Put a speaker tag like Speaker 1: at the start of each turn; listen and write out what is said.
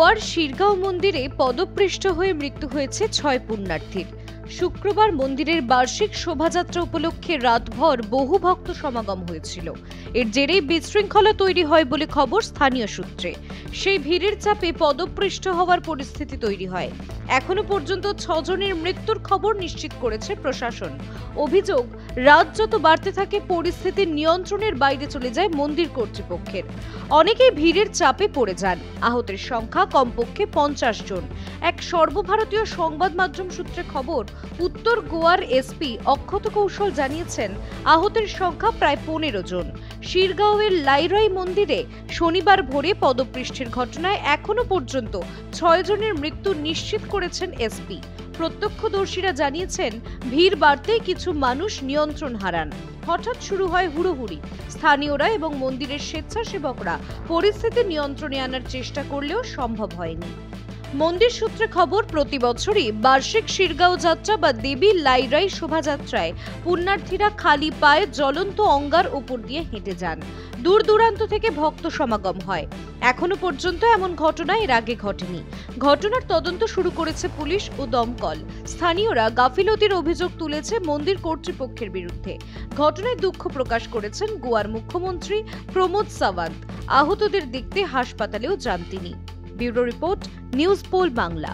Speaker 1: গোয়ার শিরগাঁও মন্দিরে পদপৃষ্ঠ হয়ে মৃত্যু হয়েছে 6 পুণ্যার্থীর। শুক্রবার মন্দিরের বার্ষিক শোভাযাত্রা উপলক্ষে রাতভর বহু ভক্ত সমাগম হয়েছিল। এর জেরেই বিশৃঙ্খলা তৈরি হয় বলে খবর স্থানীয় সূত্রে। সেই ভিড়ের চাপে পদপৃষ্ঠ হওয়ার পরিস্থিতি তৈরি হয়। এখনো পর্যন্ত 6 জনের মৃত্যুর খবর নিশ্চিত করেছে প্রশাসন। অভিযোগ, রাত যত বাড়তে থাকে পরিস্থিতি নিয়ন্ত্রণের বাইরে চলে যায় মন্দির কর্তৃপক্ষের। অনেকেই ভিড়ের চাপে পড়ে যান। আহতের সংখ্যা কমপক্ষে 50 জন। এক সর্বভারতীয় সংবাদ মাধ্যম সূত্রে খবর, উত্তর গোয়ার এসপি অক্ষত কৌশল জানিয়েছেন আহতের সংখ্যা প্রায় 15 জন। শিরগাঁওয়ের লাইরাই মন্দিরে শনিবার ভোরে পদপৃষ্ঠের ঘটনায় এখনো পর্যন্ত 6 জনের মৃত্যু নিশ্চিত করেছেন এসপি। প্রত্যক্ষদর্শীরা জানিয়েছেন ভিড় বাড়তেই কিছু মানুষ নিয়ন্ত্রণ হারান। হঠাৎ শুরু হয় হুড়োহুড়ি। স্থানীয়রা এবং মন্দিরের স্বেচ্ছাসেবকরা পরিস্থিতি নিয়ন্ত্রণে আনার চেষ্টা করলেও সম্ভব হয়নি। মন্দির সূত্রে খবর, প্রতি বছরই বার্ষিক শিরগাঁও যাত্রা বা দেবী লাইরাই শোভাযাত্রায় পুণ্যার্থীরা খালি পায়ে জ্বলন্ত অঙ্গার উপর দিয়ে হেঁটে যান। দূর দূরান্ত থেকে ভক্ত সমাগম হয়। এখনো পর্যন্ত এমন ঘটনা এর আগে ঘটেনি। ঘটনার তদন্ত শুরু করেছে পুলিশ ও দমকল। স্থানীয়রা গাফিলতির অভিযোগ তুলেছে মন্দির কর্তৃপক্ষের বিরুদ্ধে। ঘটনায় দুঃখ প্রকাশ করেছেন গোয়ার মুখ্যমন্ত্রী প্রমোদ সাওয়ান্ত। আহতদের দেখতে হাসপাতালেও যান তিনি। Bureau report, news pole Bangla.